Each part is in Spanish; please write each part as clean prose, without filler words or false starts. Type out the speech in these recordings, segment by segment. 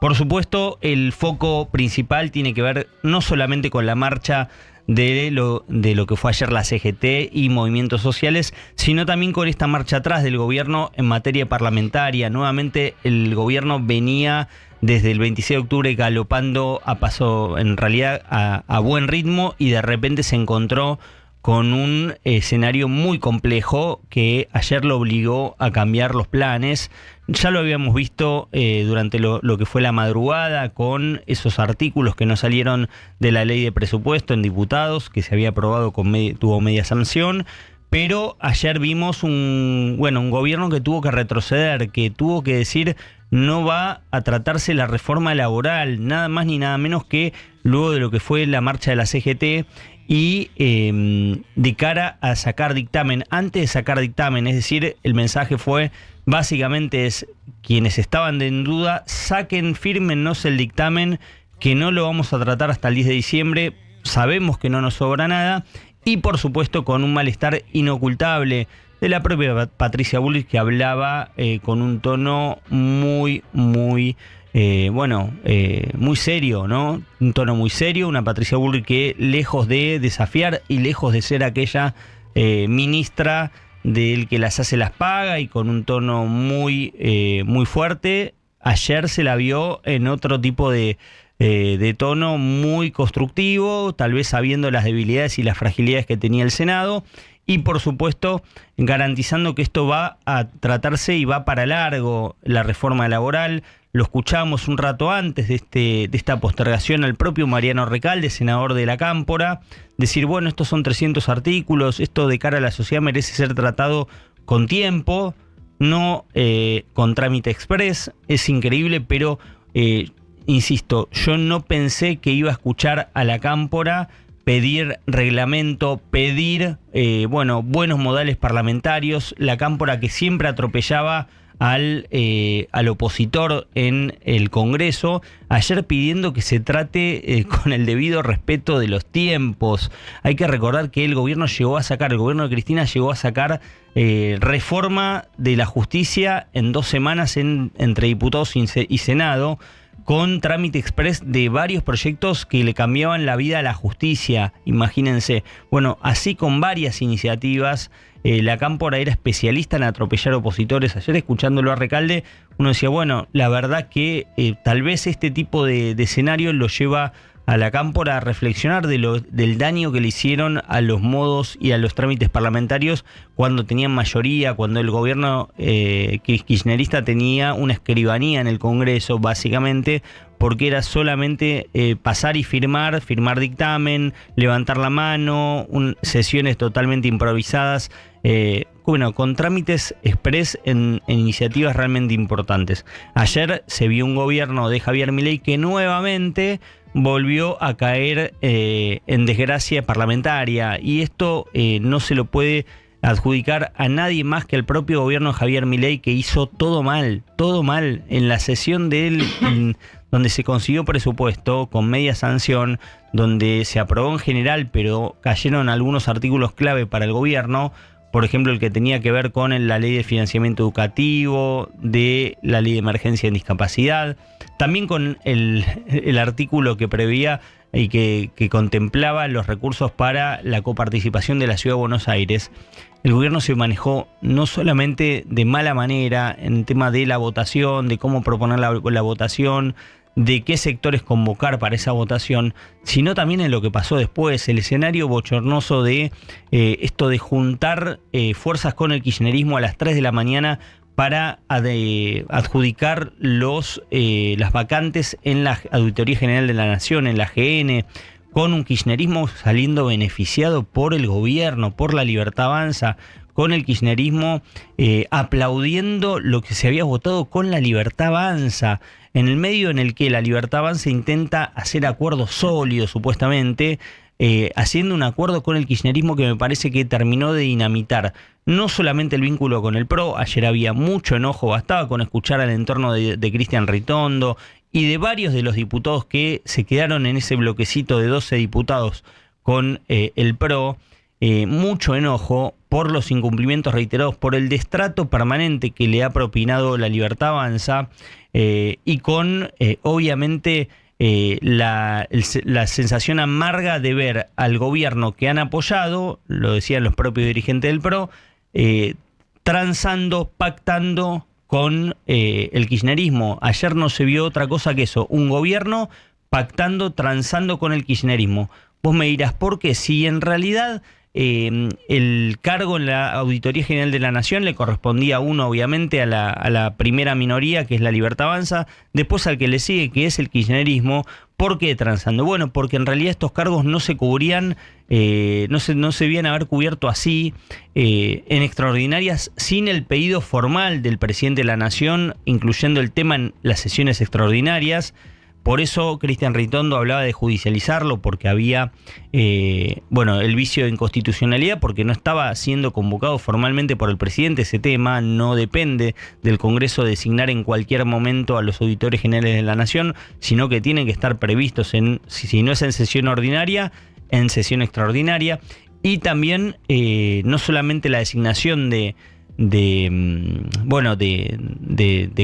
Por supuesto, el foco principal tiene que ver no solamente con la marcha de lo que fue ayer la CGT y movimientos sociales, sino también con esta marcha atrás del gobierno en materia parlamentaria. Nuevamente el gobierno venía desde el 26 de octubre galopando a paso, en realidad a buen ritmo, y de repente se encontró con un escenario muy complejo que ayer lo obligó a cambiar los planes. Ya lo habíamos visto durante lo que fue la madrugada con esos artículos que no salieron de la ley de presupuesto en diputados, que se había aprobado, tuvo media sanción. Pero ayer vimos un gobierno que tuvo que retroceder, que tuvo que decir no va a tratarse la reforma laboral, nada más ni nada menos que luego de lo que fue la marcha de la CGT. Y de cara a sacar dictamen, antes de sacar dictamen, es decir, el mensaje fue, básicamente es, quienes estaban en duda, fírmennos el dictamen, que no lo vamos a tratar hasta el 10 de diciembre, sabemos que no nos sobra nada, y por supuesto con un malestar inocultable de la propia Patricia Bullrich, que hablaba con un tono muy serio, ¿no? Un tono muy serio, una Patricia Bullrich que, lejos de desafiar y lejos de ser aquella ministra del que las hace las paga, y con un tono muy fuerte, ayer se la vio en otro tipo de tono muy constructivo, tal vez sabiendo las debilidades y las fragilidades que tenía el Senado, y por supuesto garantizando que esto va a tratarse y va para largo, la reforma laboral. Lo escuchamos un rato antes de esta postergación al propio Mariano Recalde, senador de la Cámpora, decir, bueno, estos son 300 artículos, esto de cara a la sociedad merece ser tratado con tiempo, no con trámite express. Es increíble, pero insisto, yo no pensé que iba a escuchar a la Cámpora pedir reglamento, pedir buenos modales parlamentarios, la Cámpora que siempre atropellaba al opositor en el Congreso, ayer pidiendo que se trate con el debido respeto de los tiempos. Hay que recordar que el gobierno de Cristina llegó a sacar reforma de la justicia en 2 semanas entre diputados y Senado, con trámite express de varios proyectos que le cambiaban la vida a la justicia, imagínense. Bueno, así con varias iniciativas. La Cámpora era especialista en atropellar opositores. Ayer, escuchándolo a Recalde, uno decía, bueno, la verdad que tal vez este tipo de escenario lo lleva a la Cámpora a reflexionar del daño que le hicieron a los modos y a los trámites parlamentarios cuando tenían mayoría, cuando el gobierno kirchnerista tenía una escribanía en el Congreso, básicamente, porque era solamente pasar y firmar dictamen, levantar la mano, sesiones totalmente improvisadas, con trámites express en iniciativas realmente importantes. Ayer se vio un gobierno de Javier Milei que nuevamente volvió a caer en desgracia parlamentaria, y esto no se lo puede adjudicar a nadie más que al propio gobierno de Javier Milei, que hizo todo mal en la sesión de él, donde se consiguió presupuesto con media sanción, donde se aprobó en general, pero cayeron algunos artículos clave para el gobierno. Por ejemplo, el que tenía que ver con la ley de financiamiento educativo, de la ley de emergencia en discapacidad, también con el artículo que preveía y que contemplaba los recursos para la coparticipación de la Ciudad de Buenos Aires. El gobierno se manejó no solamente de mala manera en el tema de la votación, de cómo proponer la votación, de qué sectores convocar para esa votación, sino también en lo que pasó después, el escenario bochornoso de esto de juntar fuerzas con el kirchnerismo a las 3 de la mañana para adjudicar las vacantes en la Auditoría General de la Nación, en la AGN, con un kirchnerismo saliendo beneficiado por el gobierno, por La Libertad Avanza, con el kirchnerismo aplaudiendo lo que se había votado con La Libertad Avanza, en el medio en el que La Libertad Avanza intenta hacer acuerdos sólidos, supuestamente, haciendo un acuerdo con el kirchnerismo que me parece que terminó de dinamitar no solamente el vínculo con el PRO. Ayer había mucho enojo, bastaba con escuchar al entorno de Cristian Ritondo y de varios de los diputados que se quedaron en ese bloquecito de 12 diputados con el PRO, mucho enojo, por los incumplimientos reiterados, por el destrato permanente que le ha propinado la Libertad Avanza, y con, obviamente, la sensación amarga de ver al gobierno que han apoyado, lo decían los propios dirigentes del PRO, transando, pactando con el kirchnerismo. Ayer no se vio otra cosa que eso, un gobierno pactando, transando con el kirchnerismo. Vos me dirás, ¿por qué? Si en realidad el cargo en la Auditoría General de la Nación le correspondía obviamente a la primera minoría, que es la Libertad Avanza, después al que le sigue, que es el kirchnerismo. ¿Por qué transando? Bueno, porque en realidad estos cargos no se cubrían, no se debían haber cubierto así, en extraordinarias, sin el pedido formal del presidente de la Nación, incluyendo el tema en las sesiones extraordinarias. Por eso Cristian Ritondo hablaba de judicializarlo, porque había el vicio de inconstitucionalidad, porque no estaba siendo convocado formalmente por el presidente ese tema. No depende del Congreso designar en cualquier momento a los auditores generales de la Nación, sino que tienen que estar previstos, si no es en sesión ordinaria, en sesión extraordinaria. Y también no solamente la designación de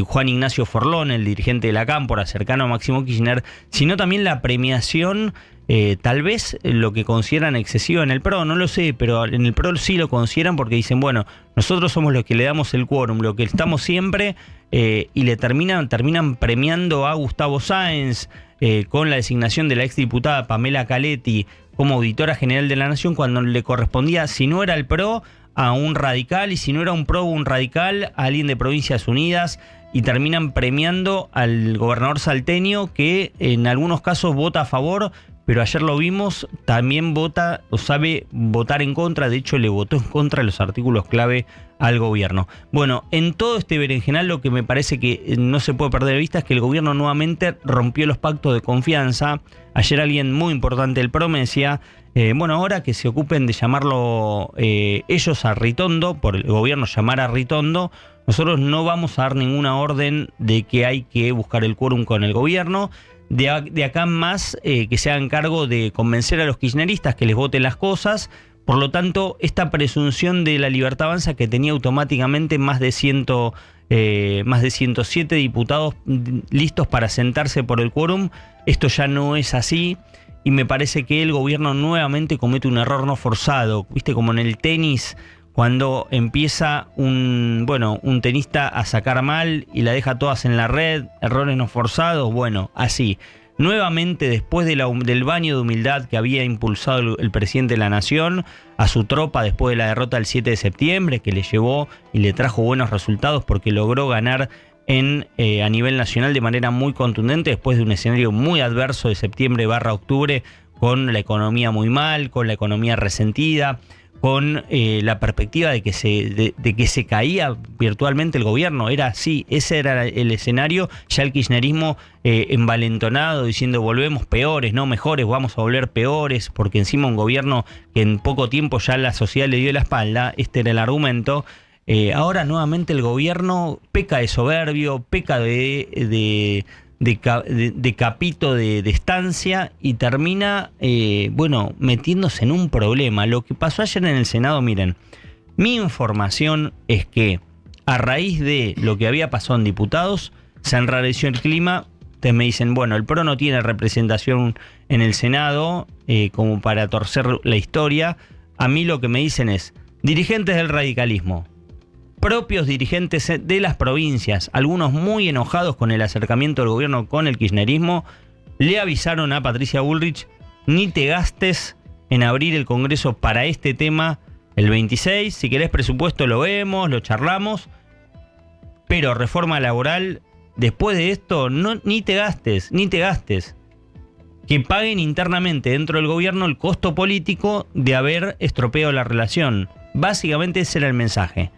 Juan Ignacio Forlón, el dirigente de la Cámpora, cercano a Máximo Kirchner, sino también la premiación, tal vez lo que consideran excesivo en el PRO, no lo sé, pero en el PRO sí lo consideran, porque dicen, bueno, nosotros somos los que le damos el quórum, lo que estamos siempre, y le terminan premiando a Gustavo Sáenz, con la designación de la exdiputada Pamela Caletti como auditora general de la Nación, cuando le correspondía, si no era el PRO, a un radical, y si no era un PRO o un radical, a alguien de Provincias Unidas, y terminan premiando al gobernador salteño, que en algunos casos vota a favor, pero ayer lo vimos, también vota o sabe votar en contra. De hecho, le votó en contra de los artículos clave al gobierno. Bueno, en todo este berenjenal, lo que me parece que no se puede perder de vista es que el gobierno nuevamente rompió los pactos de confianza. Ayer alguien muy importante del PRO me decía, ahora que se ocupen de llamarlo ellos a Ritondo, por el gobierno llamar a Ritondo, nosotros no vamos a dar ninguna orden de que hay que buscar el quórum con el gobierno. De acá más que se hagan cargo de convencer a los kirchneristas que les voten las cosas. Por lo tanto, esta presunción de la Libertad Avanza, que tenía automáticamente más de 107 diputados listos para sentarse por el quórum, esto ya no es así. Y me parece que el gobierno nuevamente comete un error no forzado. Viste, como en el tenis, cuando empieza un tenista a sacar mal y la deja todas en la red, errores no forzados, bueno, así. Nuevamente, después del baño de humildad que había impulsado el presidente de la Nación a su tropa después de la derrota del 7 de septiembre, que le llevó y le trajo buenos resultados porque logró ganar a nivel nacional de manera muy contundente, después de un escenario muy adverso de septiembre/octubre, con la economía muy mal, con la economía resentida, con la perspectiva de que se caía virtualmente el gobierno. Era así, ese era el escenario. Ya el kirchnerismo envalentonado, diciendo volvemos peores, no mejores, vamos a volver peores, porque encima un gobierno que en poco tiempo ya la sociedad le dio la espalda. Este era el argumento. Ahora nuevamente el gobierno peca de soberbio, peca de capito de estancia, y termina metiéndose en un problema. Lo que pasó ayer en el Senado, miren, mi información es que a raíz de lo que había pasado en diputados, se enrareció el clima. Ustedes me dicen, el PRO no tiene representación en el Senado como para torcer la historia. A mí lo que me dicen es, dirigentes del radicalismo, propios dirigentes de las provincias, algunos muy enojados con el acercamiento del gobierno con el kirchnerismo, le avisaron a Patricia Bullrich, ni te gastes en abrir el Congreso para este tema el 26, si querés presupuesto lo vemos, lo charlamos, pero reforma laboral, después de esto, ni te gastes. Que paguen internamente dentro del gobierno el costo político de haber estropeado la relación. Básicamente ese era el mensaje.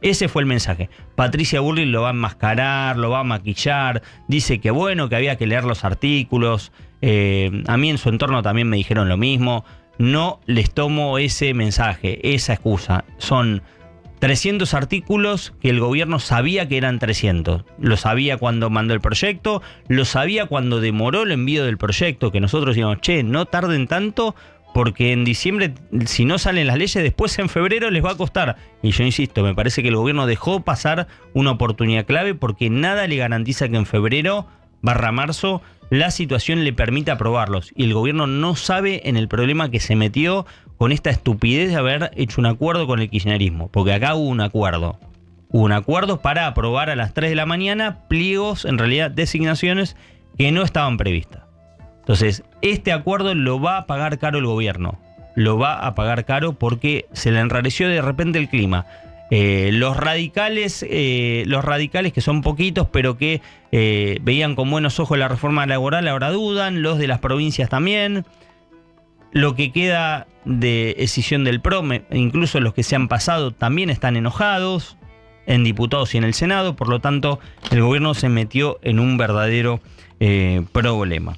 Ese fue el mensaje. Patricia Bullrich lo va a enmascarar, lo va a maquillar, dice que que había que leer los artículos. A mí en su entorno también me dijeron lo mismo. No les tomo ese mensaje, esa excusa. Son 300 artículos que el gobierno sabía que eran 300. Lo sabía cuando mandó el proyecto, lo sabía cuando demoró el envío del proyecto, que nosotros decíamos, no tarden tanto, porque en diciembre, si no salen las leyes, después en febrero les va a costar. Y yo insisto, me parece que el gobierno dejó pasar una oportunidad clave porque nada le garantiza que en febrero / marzo la situación le permita aprobarlos. Y el gobierno no sabe en el problema que se metió con esta estupidez de haber hecho un acuerdo con el kirchnerismo. Porque acá hubo un acuerdo. Hubo un acuerdo para aprobar a las 3 de la mañana pliegos, en realidad designaciones, que no estaban previstas. Entonces, este acuerdo lo va a pagar caro el gobierno. Lo va a pagar caro porque se le enrareció de repente el clima. Los radicales que son poquitos, pero que veían con buenos ojos la reforma laboral, ahora dudan. Los de las provincias también. Lo que queda de escisión del PRO, incluso los que se han pasado, también están enojados en diputados y en el Senado. Por lo tanto, el gobierno se metió en un verdadero problema.